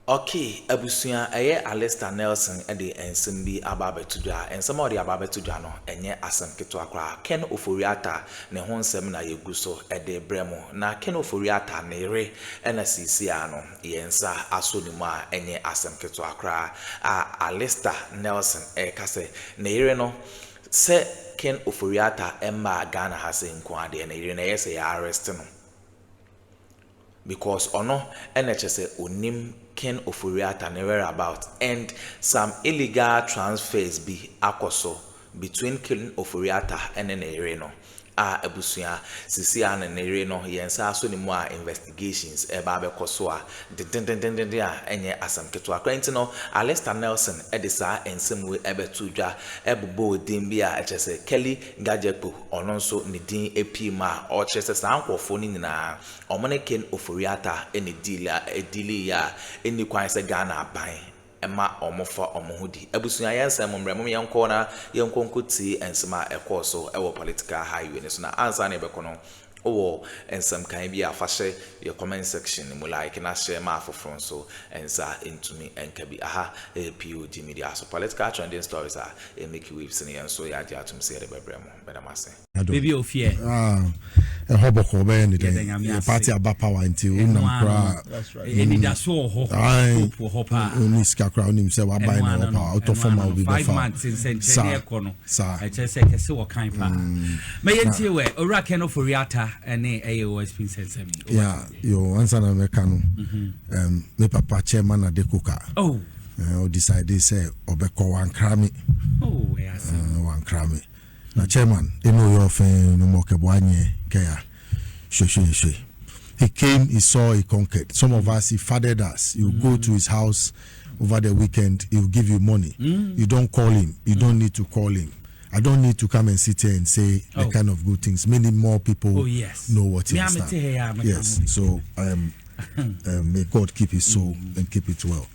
Okay, Abusia, Alistair Nelson, Eddie and Simbi Ababe Tuja, and some of the Ababe Tujano, and yet Asam Kituakra, Ken Oforiata, Nehon Semina Yeguso, Ede Bremo, na Ken Oforiata, Nere, NSCiano, Yensa, Asunima, and ye Asam Kituakra, Alistair Nelson, Kase, Nereno, Se Ken Oforiata, Emma Ghana has in Quadi, and Irene say arresting. Because ono NHS onim Ken Oforiata never about and some illegal transfers be akoso between Ken Oforiata and Nereno Abusia Sisia and Nereno yensa so ni mo investigations eba be koso a enye asam keto akwenti no Alistair Nelson edisa ensem we ebetudwa ebubo din bia echese Kelly Gajepo ono nso ni din epima o chese sankofo ni nyina omone Ken Oforiata eni deal ya eni kwan se Ghana ban ema omofa omohudi abusunya yensem mremo yenko na yenkonkuti ensema ekoso ewo political highway ne so na answer na ebekono owo ensem kan bia afahye your comment section mu like na share ma afofron so ensa into me enkabi aha POG Media so political trending stories are make waves in so ya dia tum say ebebremo bedamase baby of fear a hoboko be ni the party about power until unam kra any da so ho hopa uniska kra unim say wa buy na hopa out of form will be 5 months in century ekono I just say kese wo kan pa me yentie we ora Ken Oforiata any AOS pin sense me yeah yo answer na mekano me papa chairman adekoka decide say obeko wan krami yes wan krami na chairman they know your fan no more kebwanye kaya shwe he came, he saw, he conquered. Some of us, he fathered us. You go to his house over the weekend, he will give you money. You don't call him, you don't need to call him. I don't need to come and sit here and say the kind of good things. Many more people know what he is. Yes, so may God keep his soul and keep it well.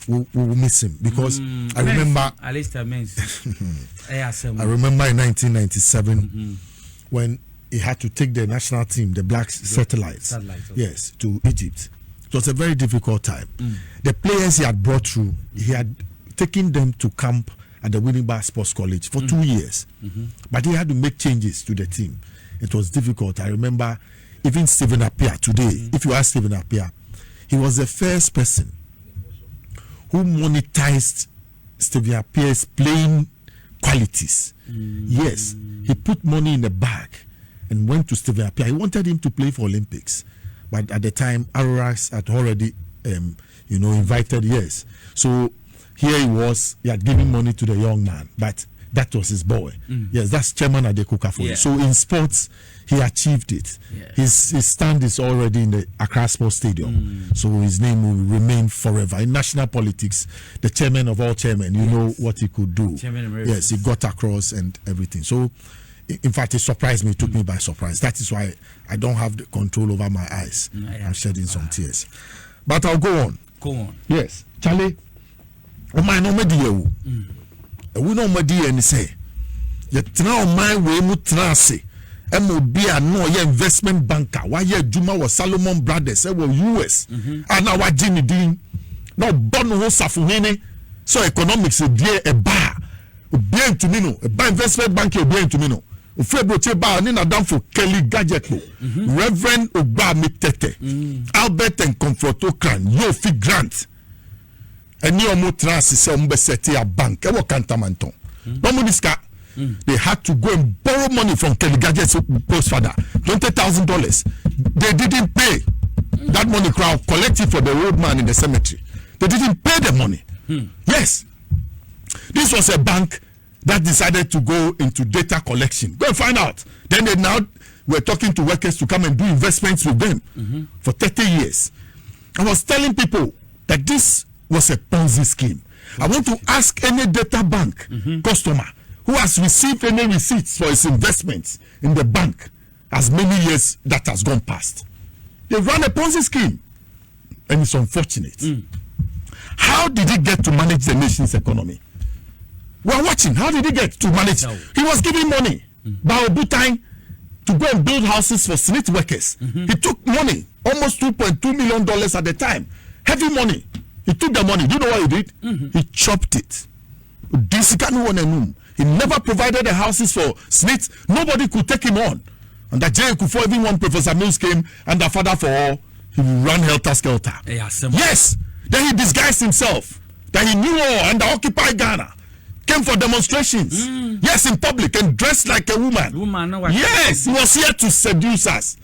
We will miss him because I remember. At least I remember in 1997 when he had to take the national team, the black satellites, yes, to Egypt. It was a very difficult time. The players he had brought through, he had taken them to camp at the Winnipeg Sports College for 2 years, but he had to make changes to the team. It was difficult. I remember even Stephen Appiah today. If you ask Stephen Appiah, he was the first person who monetized Stephen Appiah's playing qualities. Yes, he put money in the bag and went to Stephen Appiah. He wanted him to play for Olympics, but at the time, Arorax had already, invited. Yes, so here he was. He had given money to the young man, but that was his boy. Yes, that's Chairman Akuffo. Yeah. So in sports, he achieved it. Yeah. His stand is already in the Accra Sports Stadium. So his name will remain forever. In national politics, the chairman of all chairmen, you know what he could do. Yes, he got across and everything. So, in fact, it surprised me, it took me by surprise. That is why I don't have the control over my eyes. I'm shedding some tears. But I'll go on. Go on. Yes. Charlie, my no media. We no media and say, yet now my way mutrase. MOB no ye investment banker. Why ye Juma was Solomon Brothers? They were US. And now what Jimmy Dean? Now Bono Safuhene. So economics a dear a bar. Bien to Mino. A bar investment banker bien to Mino. Febro Cheba Nina down for Kelly Gajepo. Reverend Oba Mitete. Albert and Comforto Cran. Yofi Grant. And you mutrase se umbeseti a bank. Ewo Cantamanton. Nomudiska. They had to go and borrow money from Kelly Gadget's postfather, $20,000. They didn't pay that money. Crowd collected for the old man in the cemetery. They didn't pay the money. Yes, this was a bank that decided to go into data collection. Go and find out. Then they now were talking to workers to come and do investments with them for 30 years. I was telling people that this was a Ponzi scheme. I want to ask any data bank customer who has received any receipts for his investments in the bank as many years that has gone past. They run a Ponzi scheme, and it's unfortunate. How did he get to manage the nation's economy? We are watching. How did he get to manage? He was giving money by Obutai to go and build houses for Senate workers. He took money, almost $2.2 million at the time. Heavy money. He took the money. Do you know what he did? He chopped it. He never provided the houses for Smith. Nobody could take him on. And that Akuffo, even when Professor Mills came and the father for all, he ran helter-skelter. Yes. Then he disguised himself. That he knew all and the Occupy Ghana. Came for demonstrations. Yes, in public and dressed like a woman. Yes, he was here to seduce us.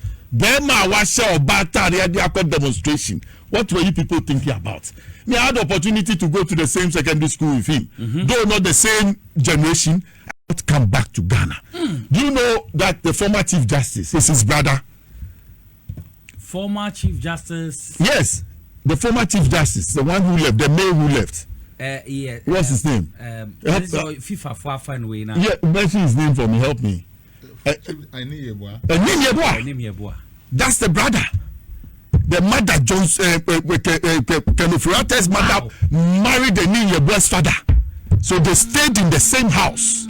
Demonstration. What were you people thinking about? Me, I had the opportunity to go to the same secondary school with him. Though not the same generation, I would come back to Ghana. Do you know that the former Chief Justice is his brother? Former Chief Justice? Yes, the former Chief Justice, the one who left, the male who left. Yeah. What's his name? FIFA for way now. Yeah, mention his name for me. Help me. That's the brother. The mother, Jones, Kenofurata's mother, married the Ninyeboa's father. So they stayed in the same house.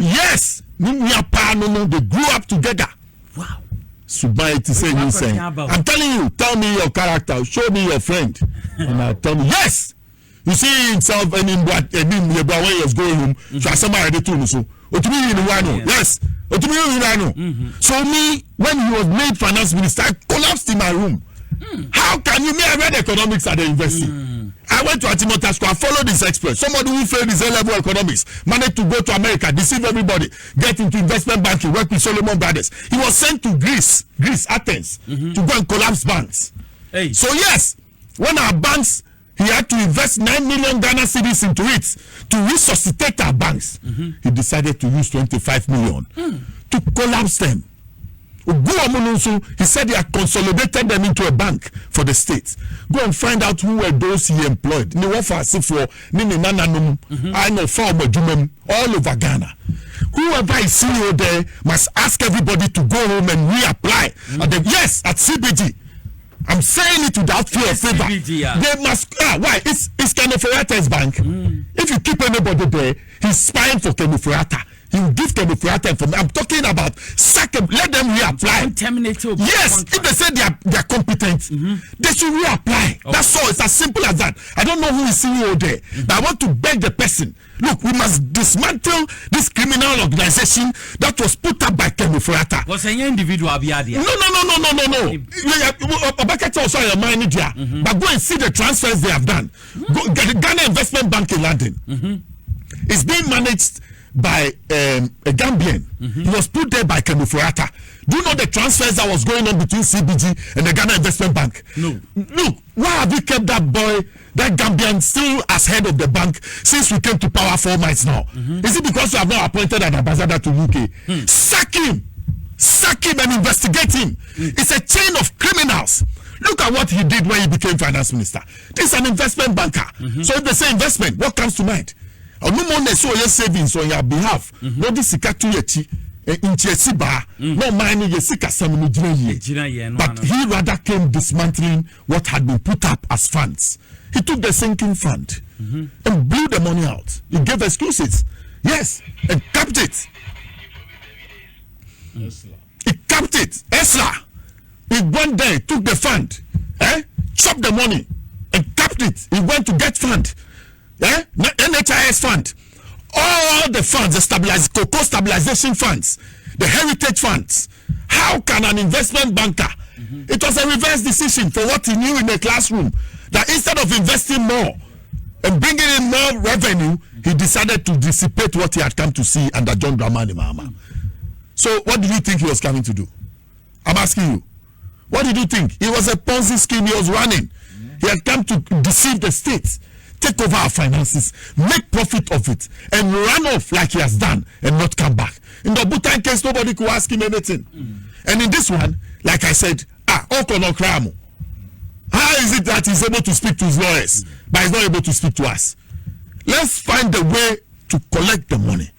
Yes. They grew up together. Wow. Subai to say you saying. I'm telling you, tell me your character, show me your friend. And I tell me, yes. You see himself and in what when he was going home. So I said, so yes. So me, when he was made finance minister, I collapsed in my room. How can you? Me, I read economics at the university. I went to Atimota School. I followed this expert. Somebody who failed his A-level economics managed to go to America, deceive everybody, get into investment banking, work with Solomon Brothers. He was sent to Greece, Athens, to go and collapse banks. Hey. So yes, when our banks, he had to invest 9 million Ghana cedis into it to resuscitate our banks. He decided to use 25 million to collapse them. He said he had consolidated them into a bank for the state. Go and find out who were those he employed. I know all over Ghana. Whoever is CEO there must ask everybody to go home and reapply. Yes, at CBG. I'm saying it without fear of favor. They must. Why? It's Kenofurata's bank. If you keep anybody there, he's spying for Kenofurata. He will give Kenofurata information. I'm talking about let them reapply. Yes, if they say they are competent, they should reapply. That's all. It's as simple as that. I don't know who is CEO there, but I want to beg the person. Look, we must dismantle this criminal organization that was put up by Kenofurata. Was an individual? No. Obakacha also a manager, but go and see the transfers they have done. Go get the Ghana Investment Bank in London. It's being managed by a Gambian. He was put there by Kenofurata. Do you know the transfers that was going on between CBG and the Ghana Investment Bank? No. Look, why have you kept that boy, that Gambian, still as head of the bank since we came to power 4 months now? Is it because you have not appointed an ambassador to UK? Sack him and investigate him. It's a chain of criminals. Look at what he did when he became finance minister. This is an investment banker. So if they say investment, what comes to mind? No more savings on your behalf. No this in Chesiba, no money but he rather came dismantling what had been put up as funds. He took the sinking fund and blew the money out. He gave excuses. Yes, and capped it. He capped it. Esla. He went there, took the fund, chopped the money, and capped it. He went to get fund. NHIS fund, all the funds, the cocoa stabilization funds, the heritage funds. How can an investment banker? It was a reverse decision for what he knew in the classroom, that instead of investing more and bringing in more revenue, he decided to dissipate what he had come to see under John Dramani Mahama. So what did you think he was coming to do? I'm asking you. What did you think? It was a Ponzi scheme he was running. He had come to deceive the state, take over our finances, make profit of it, and run off like he has done and not come back. In the Bhutan case, nobody could ask him anything. And in this one, like I said, how is it that he's able to speak to his lawyers, but he's not able to speak to us? Let's find a way to collect the money.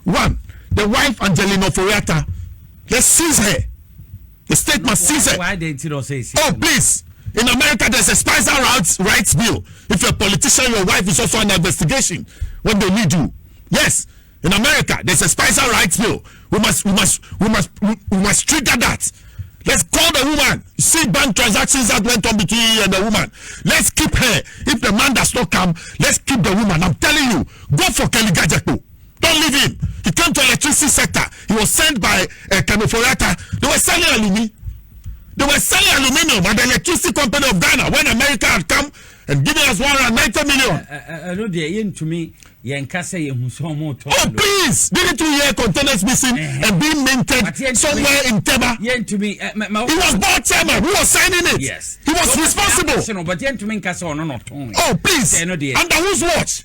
One, the wife, Angelina Foriata, let's seize her. The state must seize her. Why didn't you say so? Oh, please. In America, there's a spousal rights bill. If you're a politician, your wife is also under investigation when they need you. Yes, in America, there's a spousal rights bill. We must trigger that. Let's call the woman. See bank transactions that went on between you and the woman. Let's keep her. If the man does not come, let's keep the woman. I'm telling you, go for Kelly Gajapo. Don't leave him. He came to electricity sector. He was sent by Kanoforata. They were selling aluminium. They were selling aluminium at the electricity company of Ghana when America had come and given us 190 million. To me, oh please! Didn't you hear containers missing and being minted somewhere in Tema? He was board chairman. Who was signing it? Yes. He was responsible. Oh please! Under whose watch?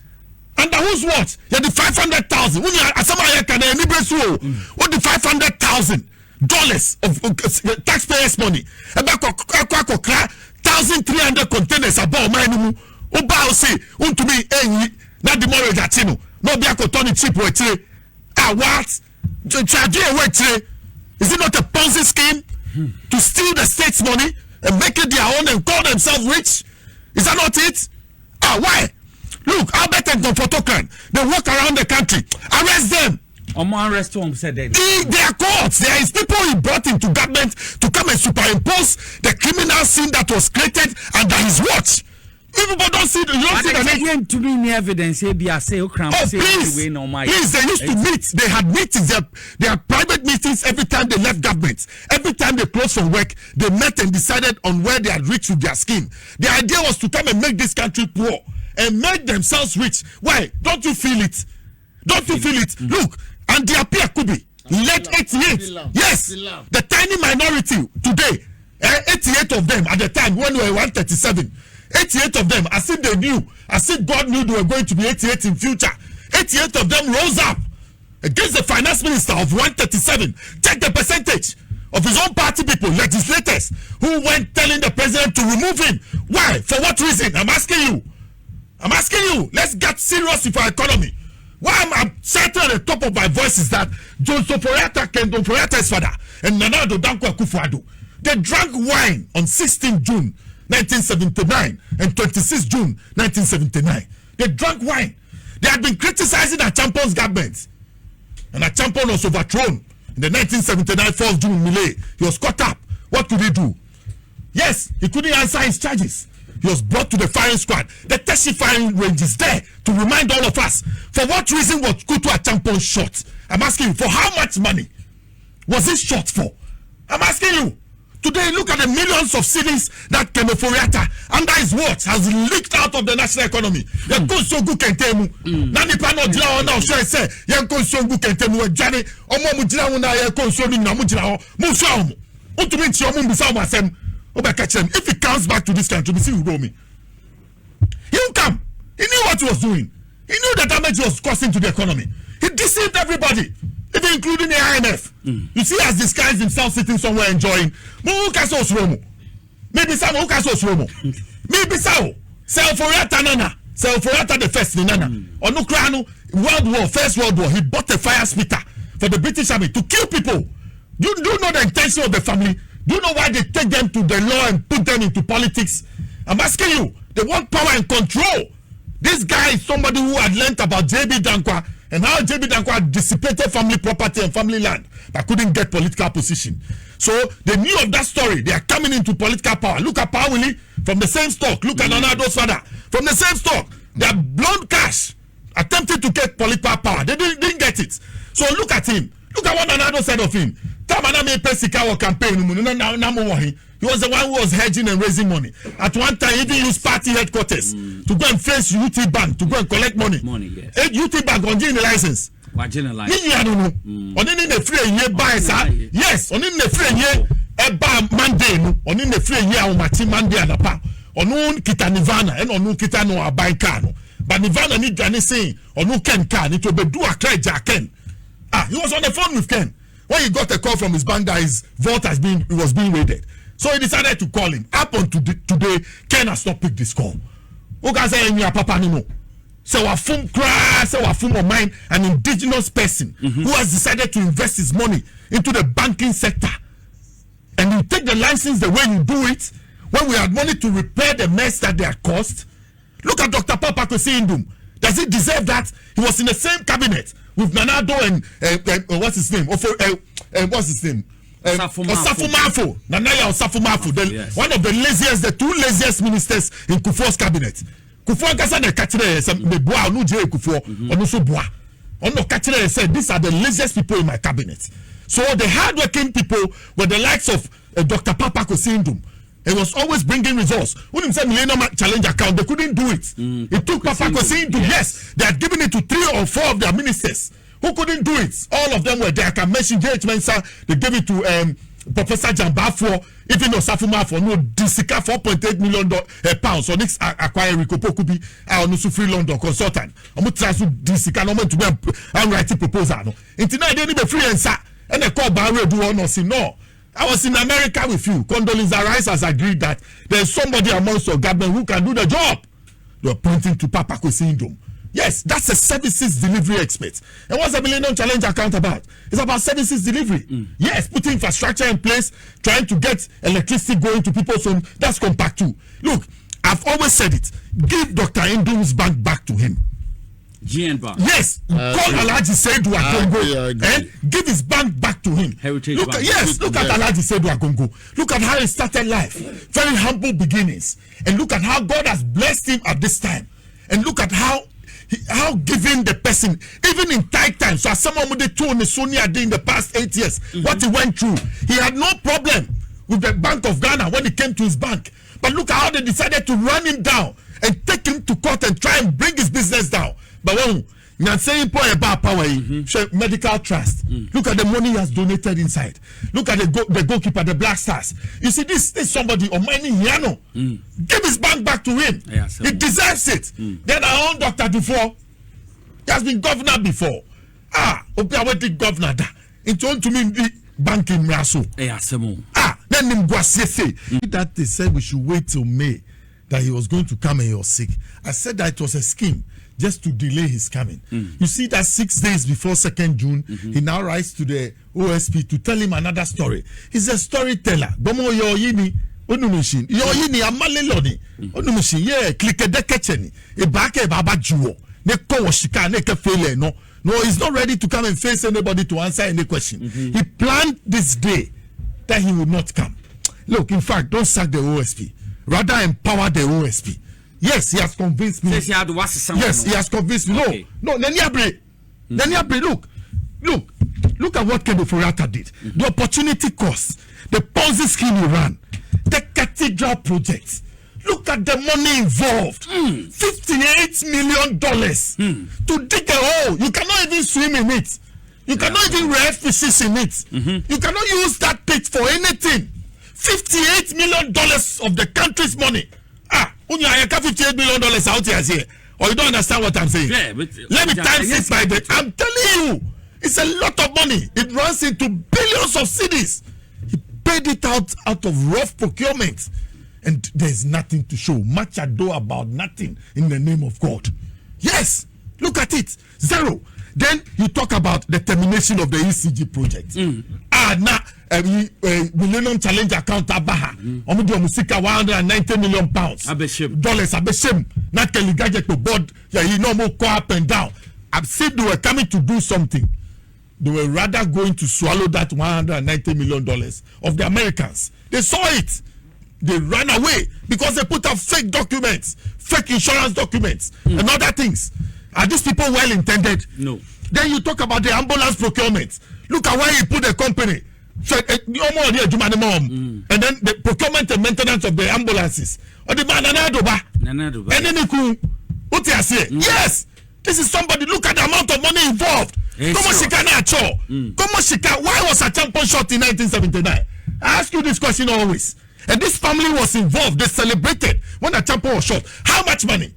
Under whose watch? Yeah, the 500,000. When you are somebody can what the $500,000 of taxpayers' money? About 1,300 containers about my Oba say, to me, not the more gatino. No be a cotton cheap way. What? Charge away. Is it not a Ponzi scheme to steal the state's money and make it their own and call themselves rich? Is that not it? Why? Look, Albert and Comfortocran, they walk around the country. Arrest them. Arrest them, said they. They are courts. There is people he brought into government to come and superimpose the criminal scene that was created under his watch. People don't see the name. To me, evidence. Please, they used to meet. They had meetings. They had private meetings every time they left government. Every time they closed from work, they met and decided on where they had reached with their scheme. The idea was to come and make this country poor and make themselves rich. Why? Don't you feel it? Don't you feel it? Look, and the appear could be led 88. Yes, the tiny minority today, 88 of them at the time when we were 137. 88 of them, as if they knew, as if God knew they were going to be 88 in future. 88 of them rose up against the finance minister of 137. Check the percentage of his own party people, legislators, who went telling the president to remove him. Why? For what reason? I'm asking you. I'm asking you. Let's get serious with our economy. Why I'm shouting at the top of my voice is that John Soforiata, Ken Donforiata's father, and Nana Addo Akufo, they drank wine on 16 June 1979 and 26 June 1979. They drank wine. They had been criticizing Achampon's government. And Achampon was overthrown in the 1979 4th June melee. He was caught up. What could he do? Yes, he couldn't answer his charges. He was brought to the firing squad. The Teshi firing range is there to remind all of us. For what reason was Kutu Achampon shot? I'm asking you, for how much money was he shot for? I'm asking you. Today, look at the millions of cedis that Kenoforiata, under his watch, has leaked out of the national economy. Yankonsogu Kentemu. Nani pano jila ona oshe se. Yankonsogu Kentemu. Jani omo mujila una yankonsoni na mujila o. Musha omo. Utuminchi omo mbisa omo asem. Oba kachem. If he comes back to this country, we see who me. He will come. He knew what he was doing. He knew the damage he was causing to the economy. He deceived everybody. Even including the IMF. You see, has disguised himself sitting somewhere enjoying. Maybe some maybe so. Self-Oriata Nana. Self-Oriata the first in Nana. Onukrano, World War, First World War, he bought a fire spitter for the British Army to kill people. Do you know the intention of the family? Do you know why they take them to the law and put them into politics? I'm asking you, they want power and control. This guy is somebody who had learnt about JB Dankwa and how JB Dankwa dissipated family property and family land but couldn't get political position. So they knew of that story. They are coming into political power. Look at Pawili from the same stock. Look at Nana Addo's father from the same stock. They have blown cash, attempted to get political power. They didn't get it. So look at him. Look at what Nana Addo said of him. Campaign. He was the one who was hedging and raising money. At one time, he even used party headquarters to go and face UT Bank to go and collect money. UT Bank on the license. Yes, on in the free year, a bar Monday, on in the free year, on Mati Monday and a pa. On Kita Nivana and on Kitano a Baikano. But Nivana need anything, or no Ken can, it will be do a cry Ken. He was on the phone with Ken. When he got a call from his bank that his vote was being raided. So he decided to call him. Up until today, Ken has not picked this call. Who can say any papa no? So a form of mine, an indigenous person who has decided to invest his money into the banking sector. And you take the license the way you do it, when we had money to repair the mess that they had caused. Look at Dr. Papa Kosi-Indum. Does he deserve that? He was in the same cabinet with Nana Addo and what's his name? What's his name? Osafo Nanaya Osafo one of the laziest, the two laziest ministers in Akuffo's cabinet. Akufo kasa na kachire say me boa no je Akufo ono so boa. Ono kachire say these are the laziest people in my cabinet. So the hardworking people were the likes of Dr. Papa Kosindum. It was always bringing results. When he said Millennium Challenge account, they couldn't do it. It took Papa Kosindum. Yes, they had given it to 3 or 4 of their ministers who couldn't do it. All of them were there. I can mention J.H. Mensah. They gave it to Professor Jambafo, even Osafuma for no Disika $4.8 million pounds. So next acquire Rikopo could be our no free London consultant. I'm going to try to Disika no to be a writing proposal. No, until now they need be free and they call Barry do or no see no. I was in America with you. Condoleezza Rice has agreed that there's somebody amongst your government who can do the job. You're pointing to Papa Kosindum. Yes, that's a services delivery expert. And what's the Millennium Challenge account about? It's about services delivery. Yes, putting infrastructure in place, trying to get electricity going to people's homes. That's compact too. Look, I've always said it. Give Dr. Indum's bank back to him. GN Bank. Yes, call Alhaji Seydou Agongo and give his bank back to him. Heritage look Bank. Look at Alhaji Seydou Agongo. Look at how he started life. Very humble beginnings. And look at how God has blessed him at this time. And look at how giving the person, even in tight times, so as someone would have told Sonia in the past 8 years, what he went through. He had no problem with the Bank of Ghana when he came to his bank. But look at how they decided to run him down and take him to court and try and bring his business down. But when you're saying about power, medical trust. Look at the money he has donated inside. Look at the goalkeeper, the Black Stars. You see, this is somebody Omani Hiano. Give his bank back to him. Yeah, he deserves it. Then our own Dr. Dufour, he has been governor before. Opiaweti governor da. It's on to me the bank in Raso. Then him say that they said we should wait till May that he was going to come and he was sick. I said that it was a scheme just to delay his coming. You see that 6 days before 2nd June, he now writes to the OSP to tell him another story. He's a storyteller. Bomo yoyini onumishin. Yoyini amaleloni. Onumishin yeah click the kitchen. E bake baba juo. Ne ko shika ne ke fele no. No, he's not ready to come and face anybody to answer any question. He planned this day that he would not come. Look, in fact, don't sack the OSP. Rather empower the OSP. Yes, he has convinced me. Yes, he has convinced me. Okay. No, Neniabre, look at what Kendo Furiata did. The opportunity cost, the Ponzi scheme he ran, the cathedral project. Look at the money involved. $58 million to dig a hole. You cannot even swim in it. You cannot even rear fishes in it. You cannot use that pit for anything. $58 million of the country's money. When you have $58 million out here, or you don't understand what I'm saying. Yeah, let me times it by the. I'm telling you, it's a lot of money. It runs into billions of cedis. He paid it out of rough procurement, and there's nothing to show. Much ado about nothing in the name of God. Yes, look at it, zero. Then you talk about the termination of the ECG project. Millennium Challenge account abaha. Omudu omusika £190 million. Dollars abeshem. Not Kelly gadget to board. Yeah, you know more go up and down. I've said they were coming to do something. They were rather going to swallow that $190 million of the Americans. They saw it. They ran away because they put up fake documents, fake insurance documents, and other things. Are these people well intended? No. Then you talk about the ambulance procurement. Look at where he put the company. So, and then the procurement and maintenance of the ambulances. Or the man and then what you say? Yes, this is somebody. Look at the amount of money involved. Why was a champion shot in 1979? I ask you this question always. And this family was involved. They celebrated when a champion was shot. How much money?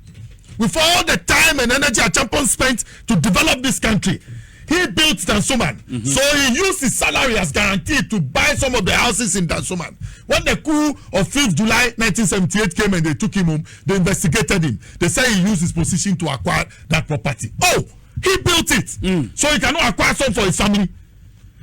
With all the time and energy a champion spent to develop this country, he built Dansoman. So he used his salary as guarantee to buy some of the houses in Dansoman. When the coup of 5th July 1978 came and they took him home, they investigated him. They said he used his position to acquire that property. Oh, he built it. So he cannot acquire some for his family.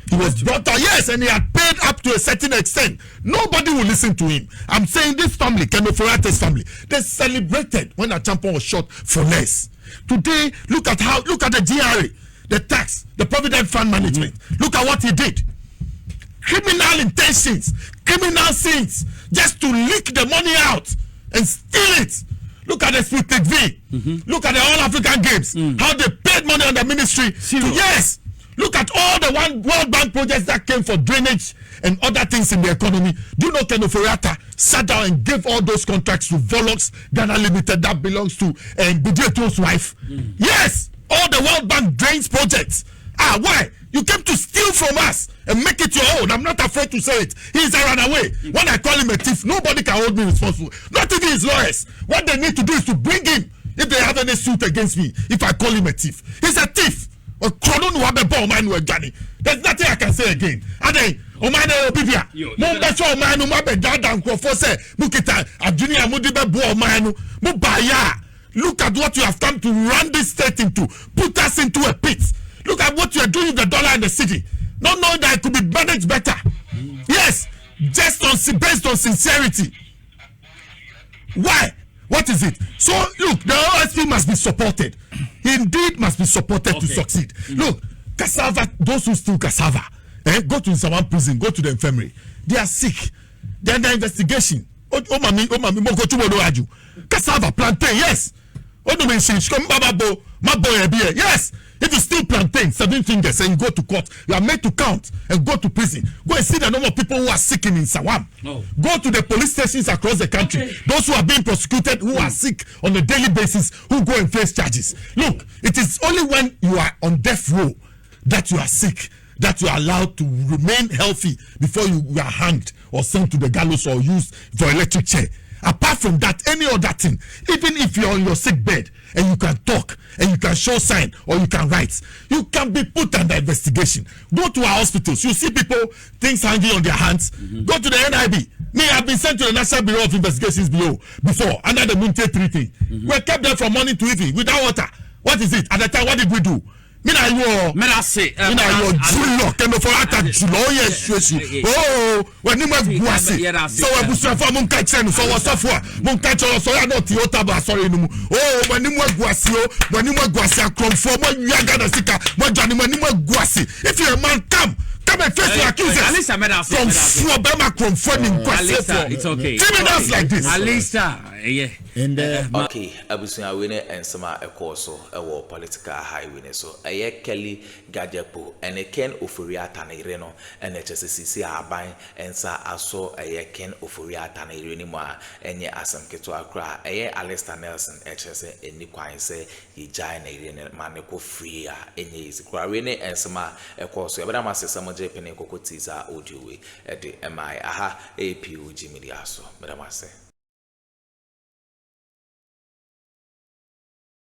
He was brought out, yes, and he had paid up to a certain extent. Nobody will listen to him. I'm saying this family, Kendo Furiata's family, they celebrated when a champion was shot for less. Today, look at the GRA, the tax, the Provident Fund Management. Look at what he did. criminal intentions, criminal sins, just to leak the money out and steal it. Look at the Split TV. Look at the All African Games. How they paid money on the ministry. Yes. Look at all the World Bank projects that came for drainage and other things in the economy. Do you know Ken Ofori-Atta sat down and gave all those contracts to Volux Ghana Limited that belongs to Bideto's wife? Yes, all the World Bank drains projects. Why? You came to steal from us and make it your own. I'm not afraid to say it. He's a runaway. When I call him a thief, nobody can hold me responsible. Not even his lawyers. What they need to do is to bring him if they have any suit against me. If I call him a thief, he's a thief. There's nothing I can say again. And then, look at what you have come to run this state into, put us into a pit. Look at what you are doing with the dollar in the city. Not knowing that it could be managed better. Yes, just based on sincerity. Why? What is it? So look, the OSP must be supported. He indeed must be supported to succeed. Look, cassava, those who steal cassava, go to someone prison, go to the infirmary. They are sick. They're under investigation. Cassava, plantain, yes. Yes. If you steal plantain, 7 fingers, and you go to court, you are made to count and go to prison. Go and see the number of people who are sick in Sawam. Go to the police stations across the country. Those who are being prosecuted, who are sick on a daily basis, who go and face charges. Look, it is only when you are on death row that you are sick, that you are allowed to remain healthy before you are hanged or sent to the gallows or used for electric chair. Apart from that, any other thing, even if you're on your sick bed and you can talk and you can show sign or you can write, you can be put under investigation. Go to our hospitals. You see people, things hanging on their hands. Go to the NIB. Me, I've been sent to the National Bureau of Investigations before under the Munte Treaty. We kept them from morning to evening without water. What is it? At the time, what did we do? Me na yo Jullo Ken Ofori-Atta Jullo yes. Oh, when you must guasi. So we busra for mun catch no so was so mun catch so ya not Toyota ba sorry no. Oh, when you must guasi when you must guasi Akroma mo yaga na sika mo jani when you must guasi. If you a man come and face your accusers from Bema confirming guasi. It's okay. Criminals like this. Alisa, yeah. And okay, abusunya we ne ensema ekoso ewo political highway so eye Kelly Gajepo ene Ken Ofori-Atta na ire no ene chesisi aban ensa aso eye Ken Ofori-Atta na ire ni mo a enye asem keto akra eye Alistair Nelson echese eni kwan se yijai na ire ne maneko free a enye isi kwa we ne ensema ekoso ebada masesa mo jepe ne kokotiza audio we ede mi aha POG Media so bada mase